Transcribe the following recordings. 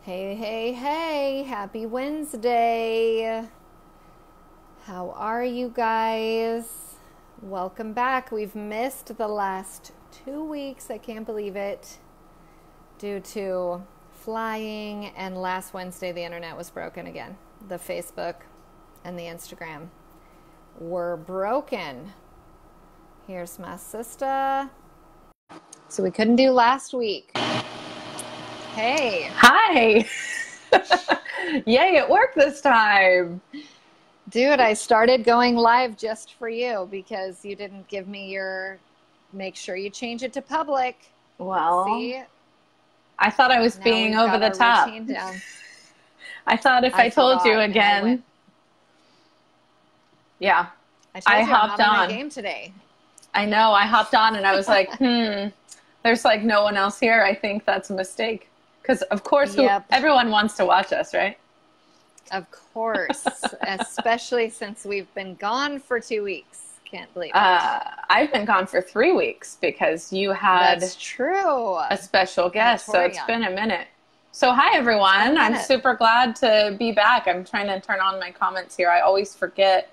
Hey, hey, hey, happy Wednesday. How are you guys? Welcome back. We've missed the last 2 weeks. I can't believe it. Due to flying, and last Wednesday the internet was broken again. The Facebook and the Instagram were broken. Here's my sister. So we couldn't do last week. Hey. Hi. Yay, it worked this time. Dude, I started going live just for you because you didn't give me your, make sure you change it to public. Well, see? I thought I was Now being we've over got the our top. routine down. I thought if I told you forgot, and I again. Yeah, told I you I'm hopped not on my on. game today. I know, I hopped on and I was like, there's like no one else here. I think that's a mistake. Because, of course, Yep. everyone wants to watch us, right? Of course, especially since we've been gone for 2 weeks. Can't believe it. I've been gone for 3 weeks because you had That's true. a special guest, so it's Victoria. been a minute. So hi, everyone. I'm minute. super glad to be back. I'm trying to turn on my comments here. I always forget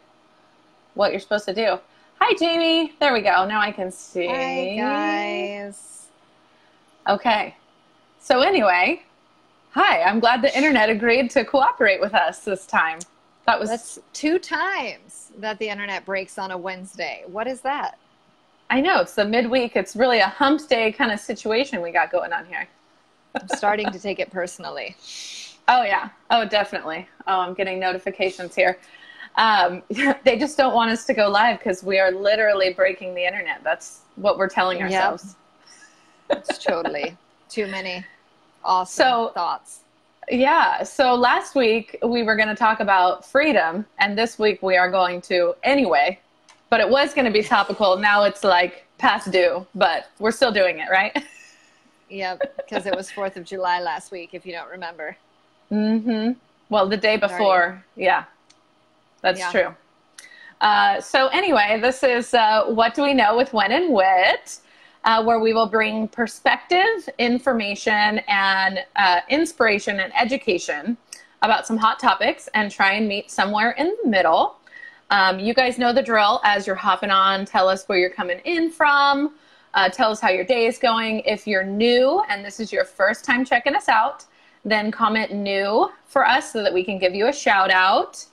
what you're supposed to do. Hi, Jamie. There we go. Now I can see. Hi, guys. Okay. So anyway, hi. I'm glad the internet agreed to cooperate with us this time. That's 2 times that the internet breaks on a Wednesday. What is that? I know. It's the midweek. It's really a hump day kind of situation we got going on here. I'm starting to take it personally. Oh, yeah. Oh, definitely. Oh, I'm getting notifications here. They just don't want us to go live because we are literally breaking the internet. That's what we're telling ourselves. Yep. It's totally too many awesome thoughts. Yeah. So last week we were going to talk about freedom, and this week we are going to anyway. But it was going to be topical. Now it's like past due, but we're still doing it, right? Yep, because it was 4th of July last week, if you don't remember. Mm-hmm. Well, the day before. Yeah, that's true. So anyway, this is What Do We Know with Wen and Wit, where we will bring perspective, information, and inspiration and education about some hot topics and try and meet somewhere in the middle. You guys know the drill. As you're hopping on, tell us where you're coming in from. Tell us how your day is going. If you're new and this is your first time checking us out, then comment new for us so that we can give you a shout out.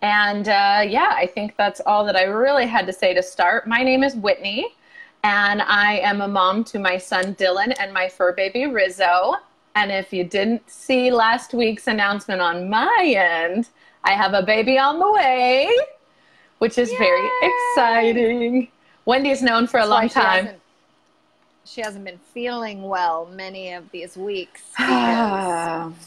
And yeah, I think that's all that I really had to say to start. My name is Whitney, and I am a mom to my son Dylan and my fur baby Rizzo. And if you didn't see last week's announcement on my end, I have a baby on the way, which is very exciting. Wendy's known for a long time. She hasn't been feeling well many of these weeks because of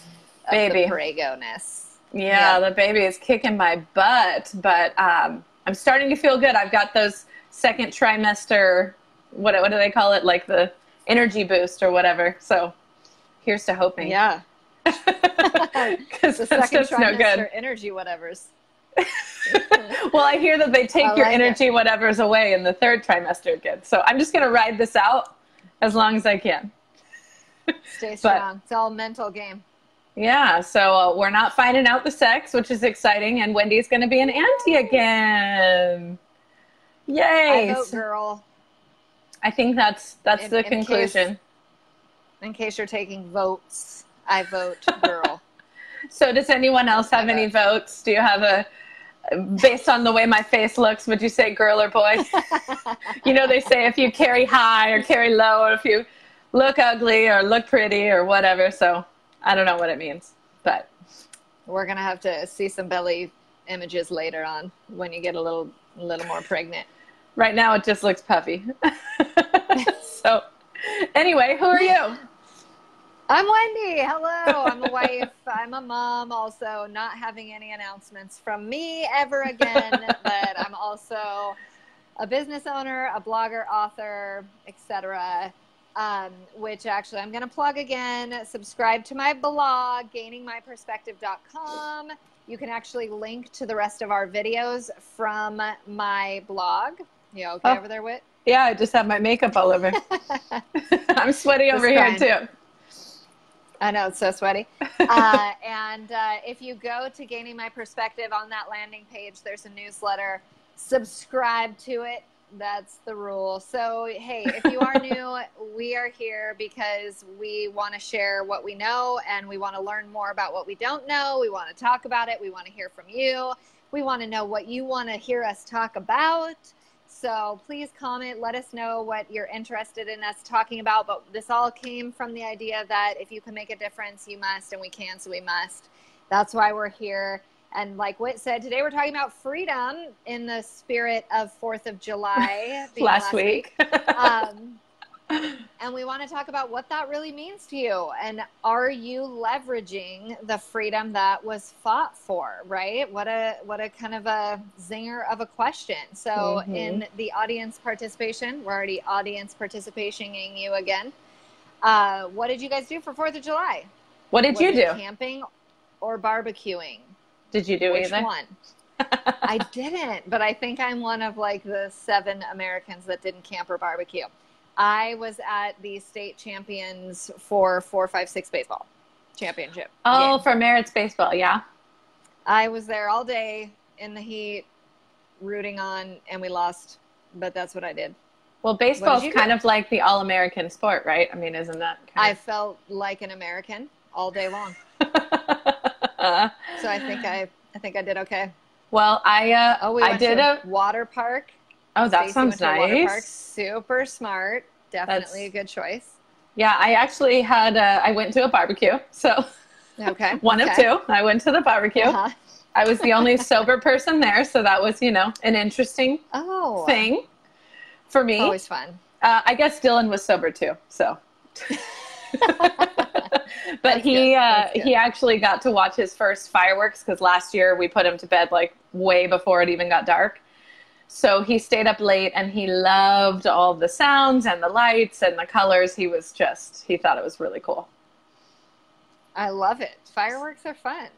the Prego-ness. Yeah, the baby is kicking my butt, but I'm starting to feel good. I've got those second trimester, what do they call it? Like the energy boost or whatever. So here's to hoping. Yeah. Because the that's second just no good. trimester energy whatevers. Well, I hear that they take your like energy whatevers away in the third trimester again. So I'm just going to ride this out as long as I can. Stay strong. It's all mental game. Yeah, so we're not finding out the sex, which is exciting, and Wendy's going to be an auntie again. Yay! I vote girl. I think that's the conclusion. In case you're taking votes, I vote girl. So does anyone else have any votes? Do you have based on the way my face looks, would you say girl or boy? You know, they say if you carry high or carry low, or if you look ugly or look pretty or whatever. So I don't know what it means, but we're going to have to see some belly images later on when you get a little more pregnant. Right now it just looks puffy. So anyway, who are you? I'm Wendy. Hello. I'm a wife. I'm a mom. Also, not having any announcements from me ever again. But I'm also a business owner, a blogger, author, etc. Which actually I'm going to plug again. Subscribe to my blog, gainingmyperspective.com. You can actually link to the rest of our videos from my blog. You okay over there, Whit? Yeah, I just have my makeup all over. I'm sweaty over here too. I know, it's so sweaty. And if you go to Gaining My Perspective on that landing page, there's a newsletter. Subscribe to it. That's the rule. So, hey, if you are new, we are here because we want to share what we know and we want to learn more about what we don't know. We want to talk about it. We want to hear from you. We want to know what you want to hear us talk about. So please comment, let us know what you're interested in us talking about. But this all came from the idea that if you can make a difference, you must, and we can, so we must. That's why we're here. And like Whit said, today we're talking about freedom in the spirit of 4th of July. last week. And we want to talk about what that really means to you. And are you leveraging the freedom that was fought for, right? What a kind of a zinger of a question. So in the audience participation, we're already audience participating you again. What did you guys do for 4th of July? What did you do? Camping or barbecuing? Did you do either? Which one? I didn't, but I think I'm one of like the 7 Americans that didn't camp or barbecue. I was at the state champions for 4-5-6 baseball championship. Oh, for Merritt's baseball, yeah. I was there all day in the heat, rooting on, and we lost, but that's what I did. Well, baseball's kind of like the all-American sport, right? I mean, isn't that kind I felt like an American all day long. So I think I did okay. Well, I did a water park. Oh, that sounds nice. Super smart. Definitely a good choice. Yeah, I actually I went to a barbecue. So okay. One of 2. I went to the barbecue. I was the only sober person there. So that was, an interesting thing for me. Always fun. I guess Dylan was sober too. So, but he actually got to watch his first fireworks because last year we put him to bed like way before it even got dark. So he stayed up late and he loved all the sounds and the lights and the colors. He thought it was really cool. I love it. Fireworks are fun.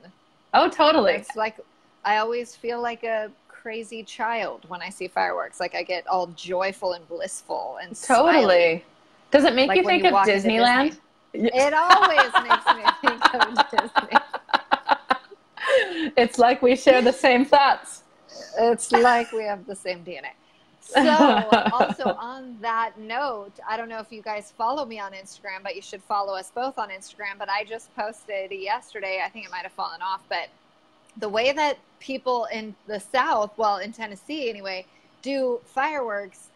Oh, totally. It's like, I always feel like a crazy child when I see fireworks. Like I get all joyful and blissful and totally. Smiley. Does it make like you think of Disneyland? It always makes me think of Disney. It's like we share the same thoughts. It's like we have the same DNA. So also on that note, I don't know if you guys follow me on Instagram, but you should follow us both on Instagram. But I just posted yesterday, I think it might have fallen off, but the way that people in the South, well, in Tennessee anyway, do fireworks,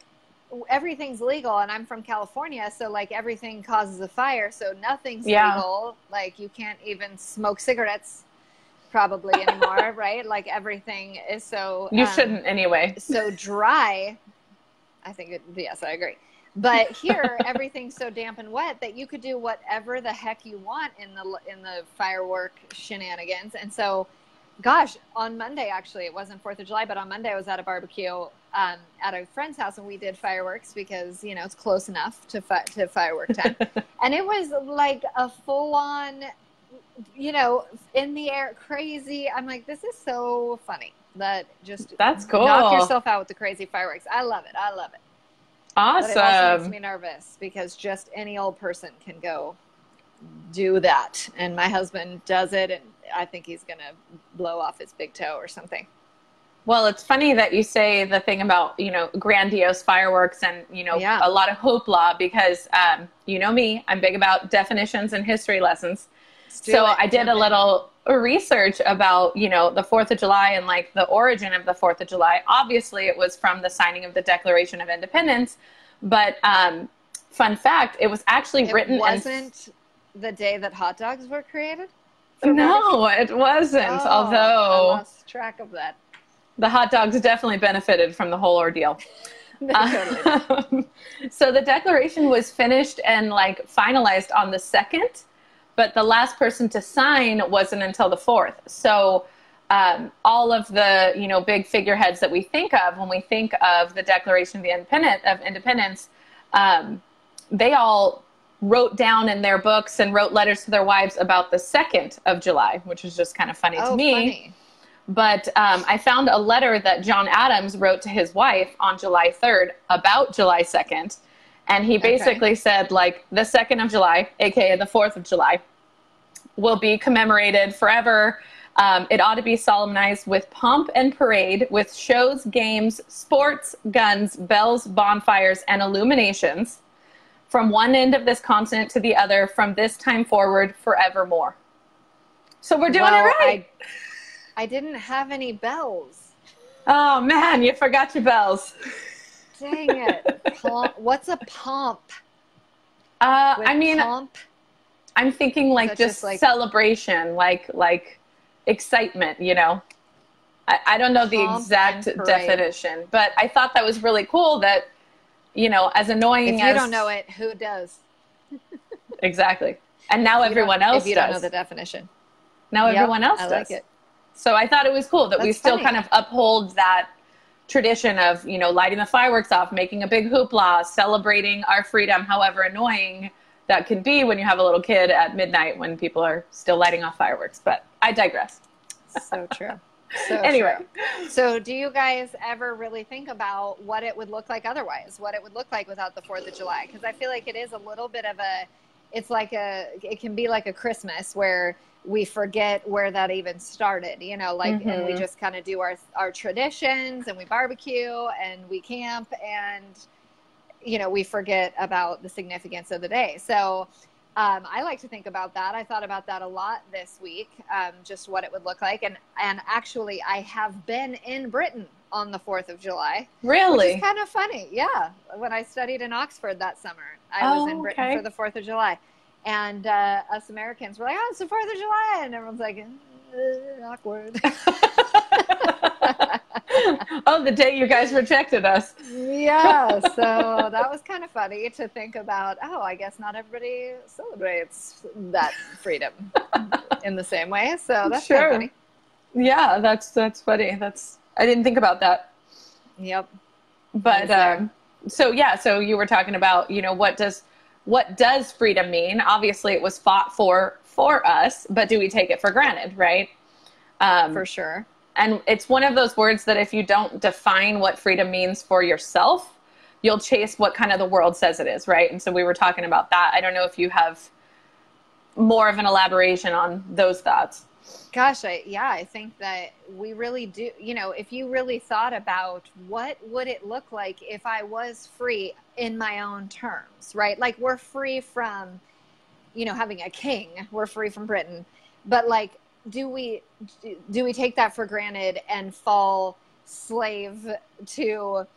everything's legal. And I'm from California, so like everything causes a fire. So nothing's legal. Like you can't even smoke cigarettes probably anymore, right? Like everything is so you shouldn't anyway. So dry. I think yes, I agree. But here everything's so damp and wet that you could do whatever the heck you want in the firework shenanigans. And so, gosh, on Monday actually, it wasn't 4th of July, but on Monday I was at a barbecue at a friend's house and we did fireworks because it's close enough to firework time. And it was like a full on in the air, crazy. I'm like, this is so funny. That's cool. Knock yourself out with the crazy fireworks. I love it. Awesome. But it also makes me nervous because just any old person can go do that. And my husband does it, and I think he's going to blow off his big toe or something. Well, it's funny that you say the thing about, grandiose fireworks and, a lot of hoopla because, me, I'm big about definitions and history lessons. So I did a little research about, the 4th of July and like the origin of the 4th of July. Obviously, it was from the signing of the Declaration of Independence. But fun fact, it was actually written. It wasn't the day that hot dogs were created? No, it wasn't. Although I lost track of that. The hot dogs definitely benefited from the whole ordeal. So the Declaration was finished and like finalized on the 2nd. But the last person to sign wasn't until the 4th. So all of the, big figureheads that we think of when we think of the Declaration of Independence, they all wrote down in their books and wrote letters to their wives about the 2nd of July, which is just kind of funny to me. Funny. But I found a letter that John Adams wrote to his wife on July 3rd about July 2nd. And he basically said, like, the 2nd of July, a.k.a. the 4th of July, will be commemorated forever. It ought to be solemnized with pomp and parade, with shows, games, sports, guns, bells, bonfires, and illuminations from one end of this continent to the other from this time forward forevermore. So we're doing it right. I didn't have any bells. Oh, man, you forgot your bells. Dang it. What's a pomp? Pomp? I'm thinking like just like celebration, like excitement, you know. I don't know the exact definition, but I thought that was really cool that, you know, as annoying as... If you don't know it, who does? Exactly. And now everyone else does. If you don't know the definition. Now everyone else does. I like it. So I thought it was cool that we still kind of uphold that tradition of, you know, lighting the fireworks off, making a big hoopla, celebrating our freedom, however annoying that could be when you have a little kid at midnight when people are still lighting off fireworks. But I digress. So true. So anyway. True. So do you guys ever really think about what it would look like otherwise? What it would look like without the 4th of July? Because I feel like it is a little bit of it can be like a Christmas where we forget where that even started, you know, like, and we just kind of do our traditions and we barbecue and we camp and, you know, we forget about the significance of the day. So I like to think about that. I thought about that a lot this week, just what it would look like. And actually, I have been in Britain on the 4th of July. Really? Which is kind of funny. Yeah. When I studied in Oxford that summer, I was in Britain for the 4th of July. And us Americans were like, oh, it's the 4th of July. And everyone's like, awkward. Oh, the day you guys rejected us. Yeah, so that was kind of funny to think about. Oh, I guess not everybody celebrates that freedom in the same way. So that's kind of funny. Yeah, that's funny. I didn't think about that. Yep. But so you were talking about, you know, what does freedom mean? Obviously, it was fought for us, but do we take it for granted, right? For sure. And it's one of those words that if you don't define what freedom means for yourself, you'll chase what kind of the world says it is, right? And so we were talking about that. I don't know if you have more of an elaboration on those thoughts. Gosh, I think that we really do. You know, if you really thought about what would it look like if I was free in my own terms, right? Like we're free from, you know, having a king. We're free from Britain. But like, do we take that for granted and fall slave to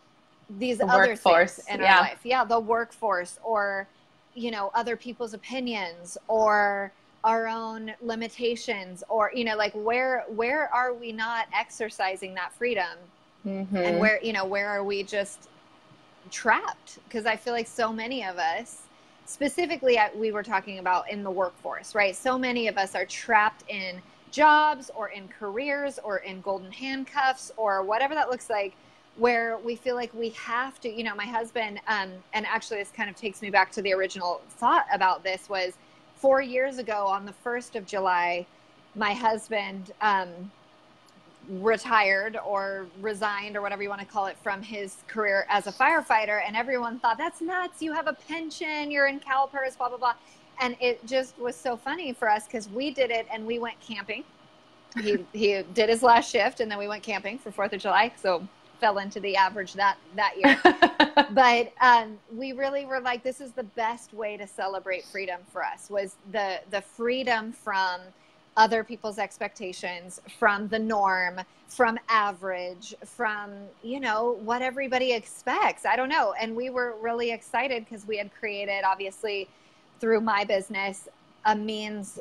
these other things in our life? Yeah, the workforce, or, you know, other people's opinions, or our own limitations, or, you know, like where are we not exercising that freedom? And where are we just trapped? Because I feel like so many of us, specifically we were talking about in the workforce, right? So many of us are trapped in jobs or in careers or in golden handcuffs or whatever that looks like, where we feel like we have to, you know, my husband, and actually this kind of takes me back to the original thought about this, was 4 years ago on the 1st of July, my husband retired or resigned or whatever you want to call it from his career as a firefighter. And everyone thought, that's nuts. You have a pension, you're in CalPERS, blah, blah, blah. And it just was so funny for us because we did it and we went camping. He did his last shift and then we went camping for 4th of July. So fell into the average that year. But we really were like, this is the best way to celebrate freedom for us, was the freedom from other people's expectations, from the norm, from average, from, you know, what everybody expects. I don't know. And we were really excited because we had created, obviously, through my business, a means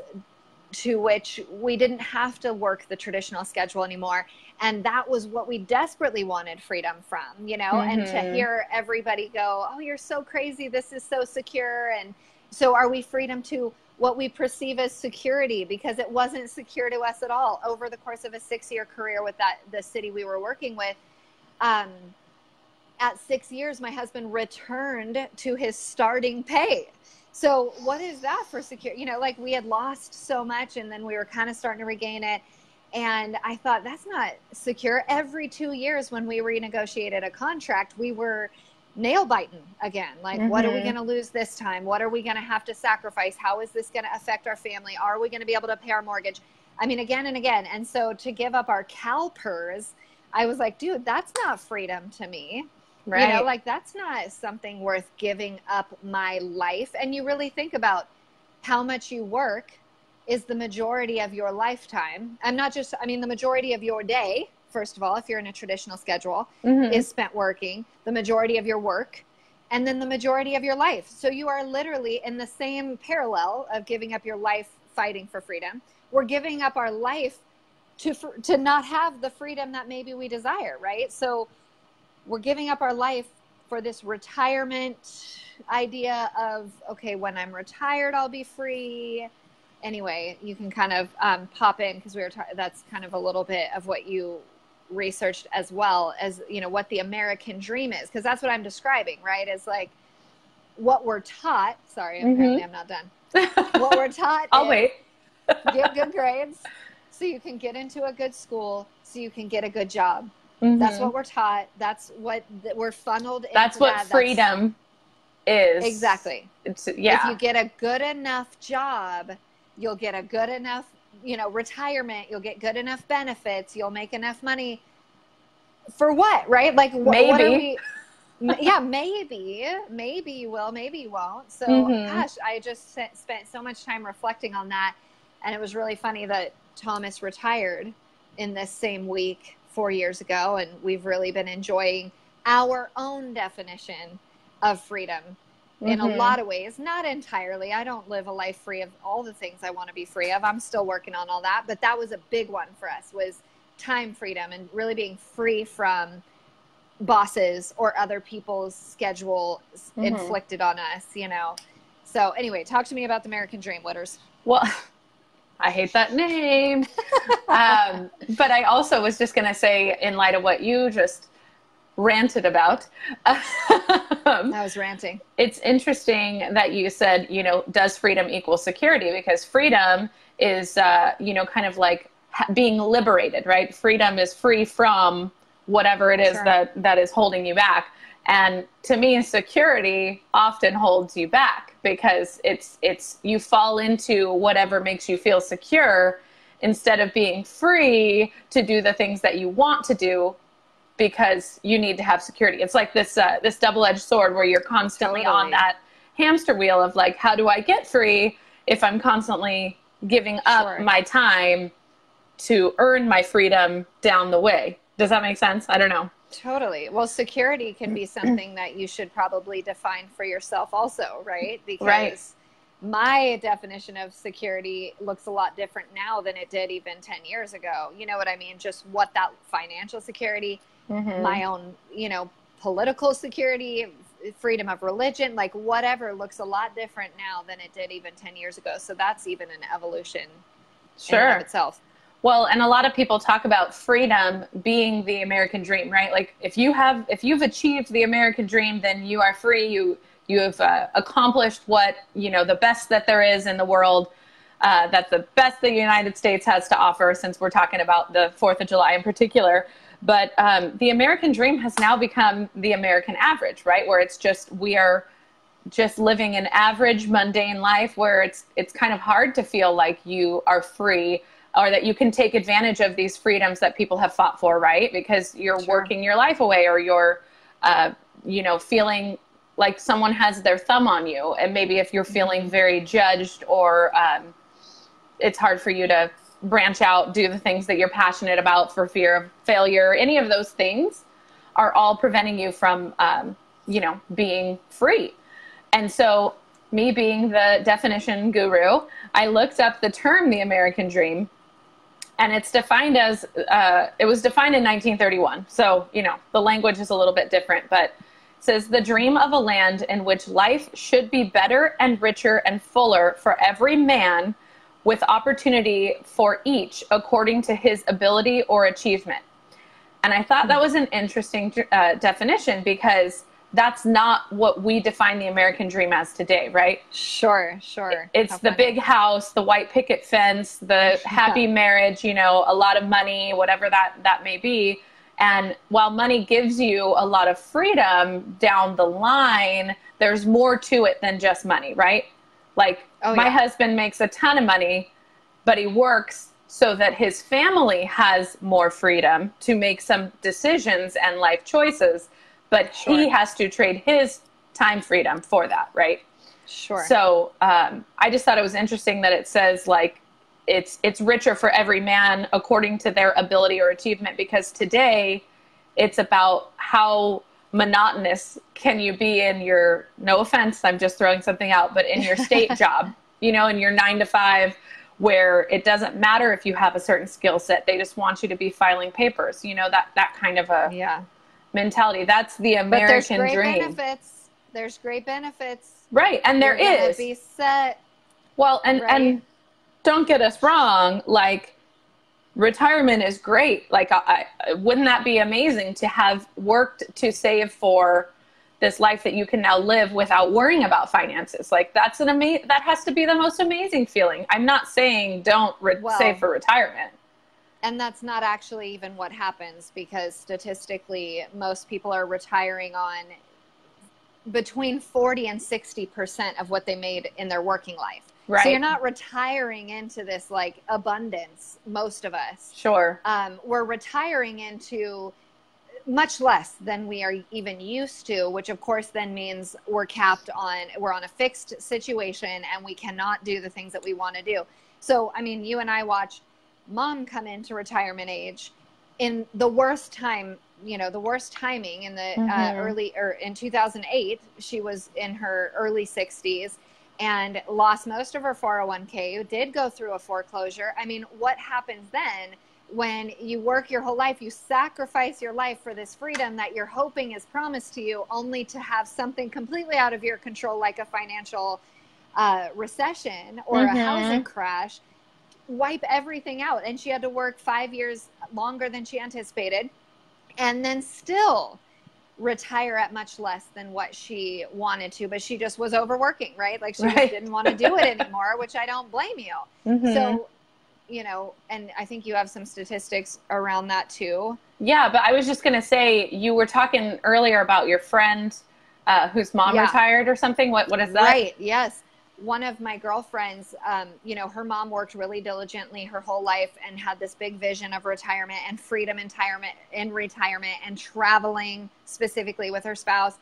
to which we didn't have to work the traditional schedule anymore. And that was what we desperately wanted freedom from, you know, and to hear everybody go, oh, you're so crazy. This is so secure. And so are we freedom to what we perceive as security? Because it wasn't secure to us at all. Over the course of a 6-year career with the city we were working with, at 6 years, my husband returned to his starting pay. So what is that for secure? You know, like we had lost so much and then we were kind of starting to regain it. And I thought, that's not secure. Every 2 years when we renegotiated a contract, we were nail biting again. Like, what are we going to lose this time? What are we going to have to sacrifice? How is this going to affect our family? Are we going to be able to pay our mortgage? I mean, again and again. And so to give up our CalPERS, I was like, dude, that's not freedom to me. Right. You know, like, that's not something worth giving up my life. And you really think about how much you work is the majority of your lifetime. I'm not just, I mean, the majority of your day, first of all, if you're in a traditional schedule, is spent working, the majority of your work, and then the majority of your life. So you are literally in the same parallel of giving up your life fighting for freedom. We're giving up our life to not have the freedom that maybe we desire, right? So we're giving up our life for this retirement idea of, okay, when I'm retired, I'll be free. Anyway, you can kind of pop in, because that's kind of a little bit of what you researched, as well as, you know, what the American dream is, because that's what I'm describing, right? Is like what we're taught. Sorry, apparently I'm not done. What we're taught I'll wait. Get good grades so you can get into a good school, so you can get a good job. That's what we're taught. That's what we're funneled into. That's what freedom is. Exactly. If you get a good enough job, you'll get a good enough, you know, retirement, you'll get good enough benefits, you'll make enough money. For what, right? Like, maybe. Yeah, maybe you will, maybe you won't. So, gosh, I just spent so much time reflecting on that. And it was really funny that Thomas retired in this same week 4 years ago. And we've really been enjoying our own definition of freedom in a lot of ways. Not entirely. I don't live a life free of all the things I want to be free of. I'm still working on all that. But that was a big one for us, was time freedom, and really being free from bosses or other people's schedule inflicted on us, you know. So anyway, talk to me about the American Dream, Witters. Well, I hate that name. But I also was just going to say, in light of what you just ranted about. I was ranting. It's interesting that you said, you know, does freedom equal security? Because freedom is, you know, kind of like being liberated, right? Freedom is free from whatever it is that is holding you back. And to me, security often holds you back, because it's you fall into whatever makes you feel secure, instead of being free to do the things that you want to do, because you need to have security. It's like this this double-edged sword, where you're constantly on that hamster wheel of like, how do I get free if I'm constantly giving up my time to earn my freedom down the way? Does that make sense? I don't know. Totally. Well, security can be something that you should probably define for yourself also, right? Because my definition of security looks a lot different now than it did even 10 years ago. You know what I mean? Just what that financial security, my own, you know, political security, freedom of religion, like whatever, looks a lot different now than it did even 10 years ago. So that's even an evolution in and of itself. Well, and a lot of people talk about freedom being the American dream, right? Like if you've achieved the American dream, then you are free. You have accomplished what, you know, the best that there is in the world. That's the best the United States has to offer, since we're talking about the 4th of July in particular. But the American dream has now become the American average, right? Where it's just, we are just living an average, mundane life, where it's kind of hard to feel like you are free, or that you can take advantage of these freedoms that people have fought for, right? Because you're working your life away, or you're, you know, feeling like someone has their thumb on you. And maybe if you're feeling very judged, or it's hard for you to branch out, do the things that you're passionate about for fear of failure, any of those things are all preventing you from, you know, being free. And so, me being the definition guru, I looked up the term the American dream, and it's defined as, it was defined in 1931. So, you know, the language is a little bit different, but it says, the dream of a land in which life should be better and richer and fuller for every man, with opportunity for each according to his ability or achievement. And I thought that was an interesting definition, because that's not what we define the American dream as today, right? Sure. It's the big house, the white picket fence, the happy marriage, you know, a lot of money, whatever that may be. And while money gives you a lot of freedom down the line, there's more to it than just money, right? Like my husband makes a ton of money, but he works so that his family has more freedom to make some decisions and life choices, but he has to trade his time freedom for that, right? Sure. So I just thought it was interesting that it says like it's richer for every man according to their ability or achievement, because today it's about how monotonous can you be in your, no offense, I'm just throwing something out, but in your state job, you know, in your 9 to 5, where it doesn't matter if you have a certain skill set. They just want you to be filing papers, you know, that kind of a mentality. That's the American but there's great dream. Benefits. There's great benefits. Right. And there is. Be set. Well, and don't get us wrong, like retirement is great. Like, wouldn't that be amazing to have worked to save for this life that you can now live without worrying about finances? Like that's that has to be the most amazing feeling. I'm not saying don't save for retirement. And that's not actually even what happens, because statistically, most people are retiring on between 40 and 60% of what they made in their working life. Right. So you're not retiring into this like abundance, most of us. Sure. We're retiring into much less than we are even used to, which of course then means we're on a fixed situation and we cannot do the things that we want to do. So, I mean, you and I watched Mom come into retirement age in the worst time, you know, the worst timing in the in 2008, she was in her early 60s and lost most of her 401k, did go through a foreclosure. I mean, what happens then when you work your whole life, you sacrifice your life for this freedom that you're hoping is promised to you, only to have something completely out of your control, like a financial recession or a housing crash, wipe everything out. And she had to work 5 years longer than she anticipated, and then still retire at much less than what she wanted to, but she just was overworking, right? Like she just didn't want to do it anymore, which I don't blame you. So, you know, and I think you have some statistics around that too. Yeah, but I was just going to say, you were talking earlier about your friend whose mom retired or something. What is that? Right. Yes. One of my girlfriends, you know, her mom worked really diligently her whole life and had this big vision of retirement and freedom in retirement and traveling specifically with her spouse.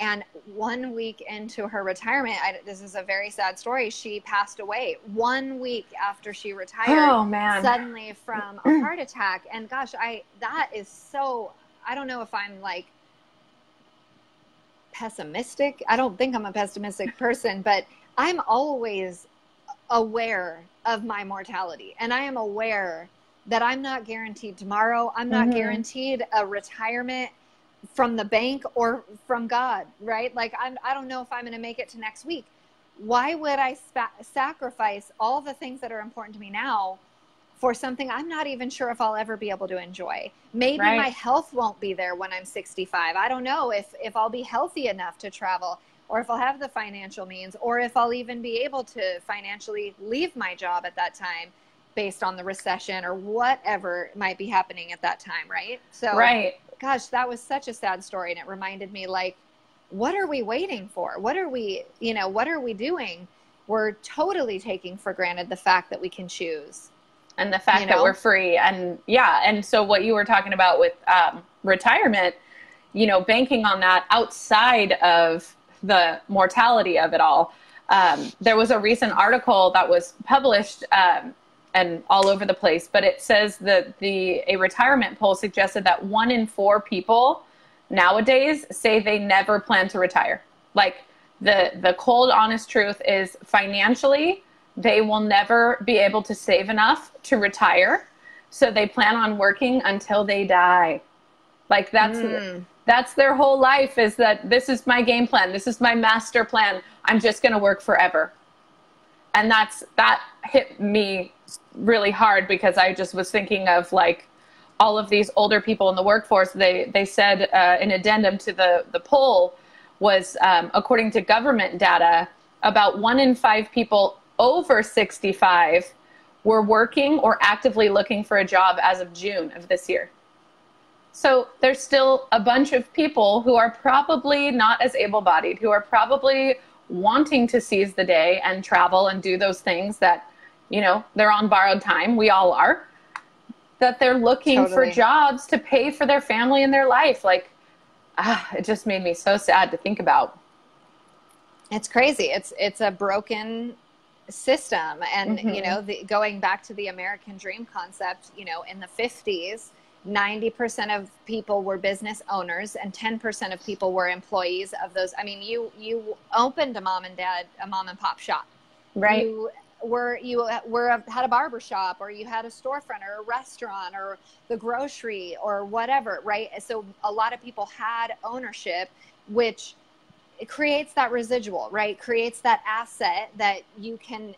And 1 week into her retirement, this is a very sad story, she passed away 1 week after she retired, suddenly from a heart attack. And gosh, that is so, I don't know if I'm like pessimistic. I don't think I'm a pessimistic person, but I'm always aware of my mortality, and I am aware that I'm not guaranteed tomorrow. I'm not guaranteed a retirement from the bank or from God, right? Like I don't know if I'm going to make it to next week. Why would I sacrifice all the things that are important to me now for something I'm not even sure if I'll ever be able to enjoy? Maybe my health won't be there when I'm 65. I don't know if I'll be healthy enough to travel, or if I'll have the financial means, or if I'll even be able to financially leave my job at that time based on the recession or whatever might be happening at that time, right? So, gosh, that was such a sad story. And it reminded me, like, what are we waiting for? What are we doing? We're totally taking for granted the fact that we can choose. And the fact that we're free. And and so what you were talking about with retirement, you know, banking on that outside of the mortality of it all. There was a recent article that was published and all over the place, but it says that a retirement poll suggested that 1 in 4 people nowadays say they never plan to retire. Like the cold, honest truth is, financially, they will never be able to save enough to retire. So they plan on working until they die. Like that's their whole life, is that this is my game plan. This is my master plan. I'm just going to work forever. And that hit me really hard, because I just was thinking of like all of these older people in the workforce. They said an addendum to the poll was, according to government data, about 1 in 5 people over 65 were working or actively looking for a job as of June of this year. So there's still a bunch of people who are probably not as able-bodied, who are probably wanting to seize the day and travel and do those things that, you know, they're on borrowed time. We all are. That they're looking for jobs to pay for their family and their life. Like, it just made me so sad to think about. It's crazy. It's a broken system. And, you know, going back to the American dream concept, you know, in the 50s, 90% of people were business owners and 10% of people were employees of those. I mean, you opened a mom and pop shop. Right. You had a barber shop, or you had a storefront or a restaurant or the grocery or whatever. Right. So a lot of people had ownership, which it creates that residual, right? Creates that asset that you can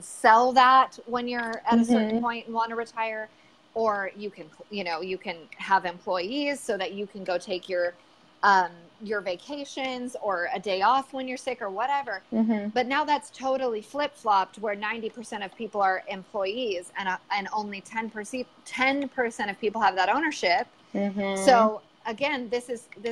sell that when you're at a certain point and want to retire, or you can have employees so that you can go take your vacations or a day off when you're sick or whatever. But now that's totally flip-flopped, where 90% of people are employees and only 10% of people have that ownership. So again, this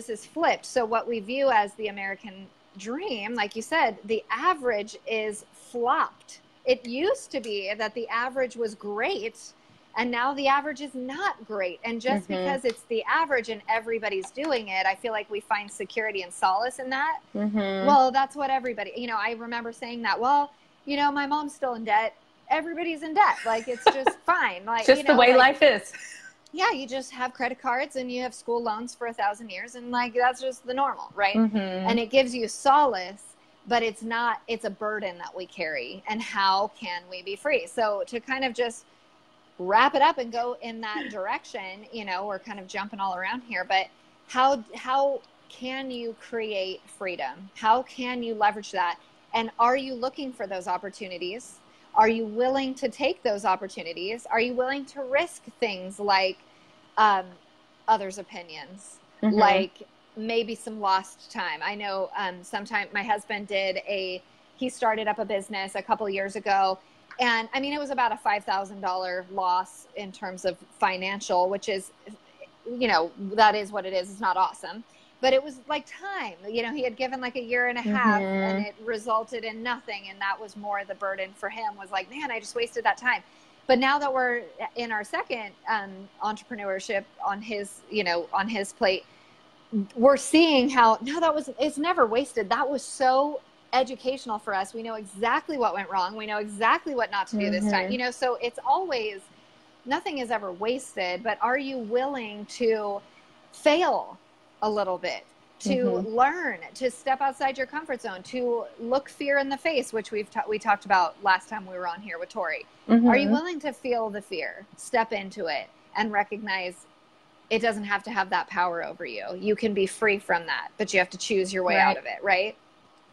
is flipped. So what we view as the American dream, like you said, the average is flopped. It used to be that the average was great, and now the average is not great. And just because it's the average and everybody's doing it, I feel like we find security and solace in that. Well, that's what everybody, you know, I remember saying that, well, you know, my mom's still in debt. Everybody's in debt. Like, it's just fine. Like, just the way life is. Yeah, you just have credit cards and you have school loans for 1,000 years, and like, that's just the normal, right? And it gives you solace, but it's a burden that we carry. And how can we be free? So to kind of just wrap it up and go in that direction, you know, we're kind of jumping all around here, but how can you create freedom? How can you leverage that? And are you looking for those opportunities? Are you willing to take those opportunities? Are you willing to risk things like others' opinions, like maybe some lost time? I know sometime my husband he started up a business a couple of years ago. And I mean, it was about a $5,000 loss in terms of financial, which is, you know, that is what it is. It's not awesome, but it was like time, you know, he had given like a year and a half and it resulted in nothing. And that was more the burden for him, was like, man, I just wasted that time. But now that we're in our second entrepreneurship on his plate, we're seeing how, no, it's never wasted. That was so educational for us. We know exactly what went wrong. We know exactly what not to do this time, you know, so it's always, nothing is ever wasted. But are you willing to fail a little bit, to learn, to step outside your comfort zone, to look fear in the face, which we talked about last time we were on here with Tori. Are you willing to feel the fear, step into it, and recognize it doesn't have to have that power over you? You can be free from that, but you have to choose your way out of it, right?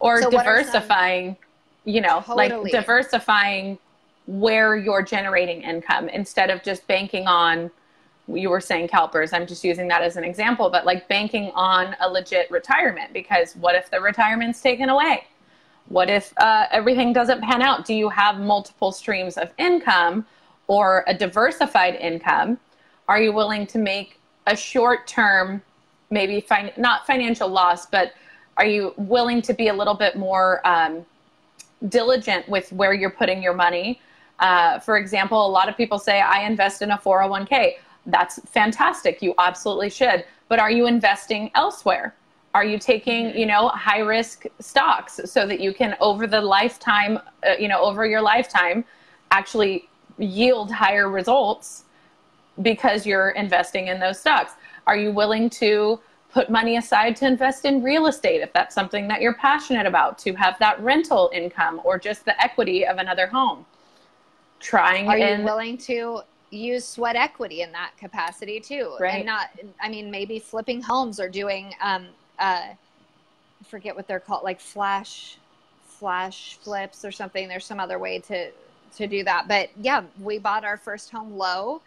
Or so diversifying, you know, like diversifying where you're generating income instead of just banking on, you were saying CalPERS, I'm just using that as an example, but like banking on a legit retirement, because what if the retirement's taken away? What if everything doesn't pan out? Do you have multiple streams of income or a diversified income? Are you willing to make a short-term, maybe not financial loss, but are you willing to be a little bit more diligent with where you're putting your money? For example, a lot of people say, I invest in a 401k. That's fantastic. You absolutely should. But are you investing elsewhere? Are you taking, you know, high risk stocks so that you can over your lifetime, actually yield higher results because you're investing in those stocks? Are you willing to put money aside to invest in real estate if that's something that you're passionate about, to have that rental income or just the equity of another home? Are you willing to use sweat equity in that capacity too? Right. And not, I mean, maybe flipping homes or doing, I forget what they're called, like flash flips or something. There's some other way to do that. But yeah, we bought our first home low.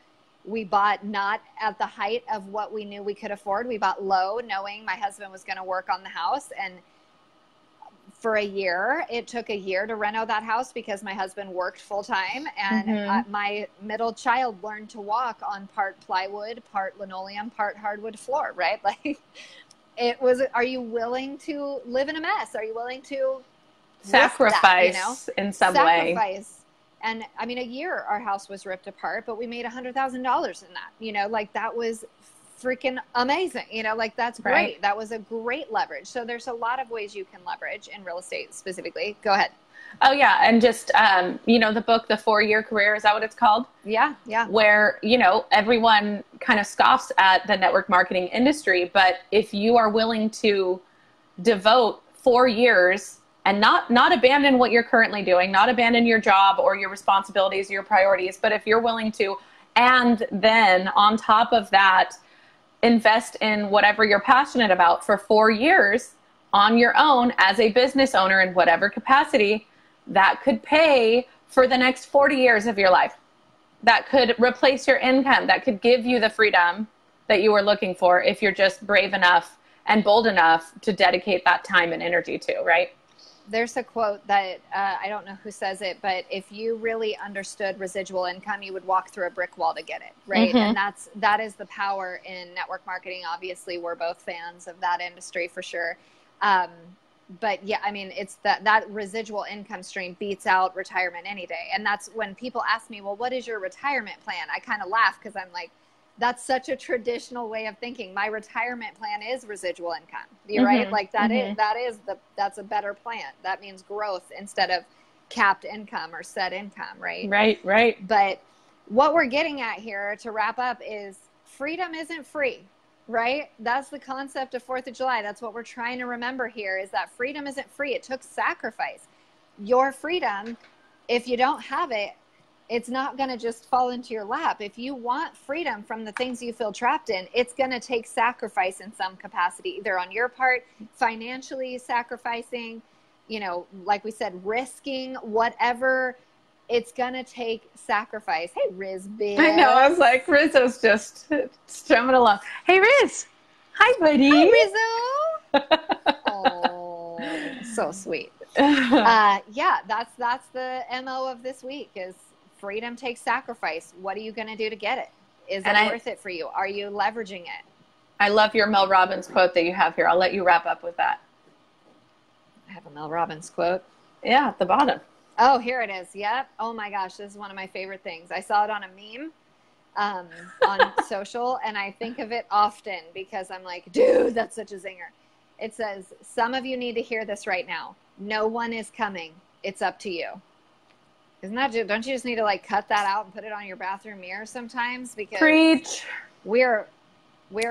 We bought not at the height of what we knew we could afford. We bought low, knowing my husband was going to work on the house. And for a year. It took a year to reno that house because my husband worked full time, and my middle child learned to walk on part plywood, part linoleum, part hardwood floor, right? Like it was, are you willing to live in a mess? Are you willing to sacrifice that, in some way? And I mean, a year our house was ripped apart, but we made $100,000 in that, like that was freaking amazing. Like that's great. Right. That was a great leverage. So there's a lot of ways you can leverage in real estate specifically. Go ahead. Oh yeah. And just, the book, The 4-Year Career, is that what it's called? Yeah. Yeah. Where, everyone kind of scoffs at the network marketing industry, but if you are willing to devote 4 years and not abandon what you're currently doing, not abandon your job or your responsibilities, your priorities, but if you're willing to, and then on top of that, invest in whatever you're passionate about for 4 years on your own as a business owner in whatever capacity, that could pay for the next 40 years of your life. That could replace your income. That could give you the freedom that you were looking for if you're just brave enough and bold enough to dedicate that time and energy to, right? There's a quote that I don't know who says it, but if you really understood residual income, you would walk through a brick wall to get it, right? And that is the power in network marketing. Obviously, we're both fans of that industry for sure. But yeah, I mean, it's that residual income stream beats out retirement any day. And that's when people ask me, well, what is your retirement plan? I kind of laugh because I'm like, that's such a traditional way of thinking. My retirement plan is residual income, right? Like that's a better plan. That means growth instead of capped income or set income, right? Right. But what we're getting at here to wrap up is freedom isn't free, right? That's the concept of 4th of July. That's what we're trying to remember here, is that freedom isn't free. It took sacrifice. Your freedom, if you don't have it, it's not going to just fall into your lap. If you want freedom from the things you feel trapped in, it's going to take sacrifice in some capacity, either on your part, financially sacrificing, like we said, risking, whatever. It's going to take sacrifice. Hey, Riz, bitch. I know. I was like, Rizzo's just strumming along. Hey, Riz. Hi, buddy. Hi, Rizzo. Oh, so sweet. Yeah, that's the MO of this week is freedom takes sacrifice. What are you going to do to get it? Is it worth it for you? Are you leveraging it? I love your Mel Robbins quote that you have here. I'll let you wrap up with that. I have a Mel Robbins quote. Yeah, at the bottom. Oh, here it is. Yep. Oh my gosh, this is one of my favorite things. I saw it on a meme on social, and I think of it often because I'm like, dude, that's such a zinger. It says, some of you need to hear this right now. No one is coming. It's up to you. Isn't that, don't you just need to like cut that out and put it on your bathroom mirror sometimes? Because preach. We're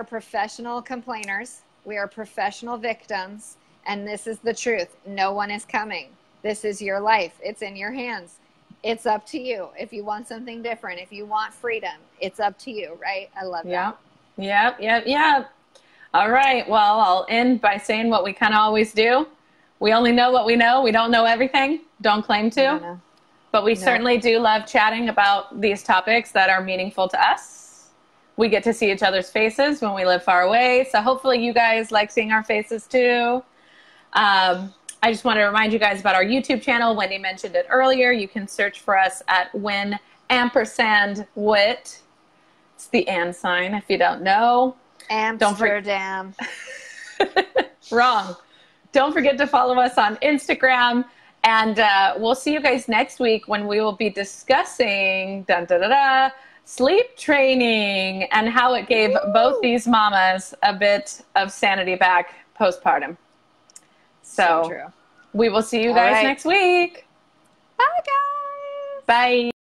professional complainers. We are professional victims. And this is the truth. No one is coming. This is your life. It's in your hands. It's up to you. If you want something different, if you want freedom, it's up to you, right? I love that. Yeah. All right. Well, I'll end by saying what we kind of always do. We only know what we know. We don't know everything. Don't claim to. But we certainly do love chatting about these topics that are meaningful to us. We get to see each other's faces when we live far away. So hopefully you guys like seeing our faces too. I just want to remind you guys about our YouTube channel. Wendy mentioned it earlier. You can search for us at Win & Wit. It's the and sign if you don't know. Amsterdam. Wrong. Don't forget to follow us on Instagram. And we'll see you guys next week when we will be discussing sleep training and how it gave both these mamas a bit of sanity back postpartum. So true. We will see you guys next week. Bye, guys. Bye.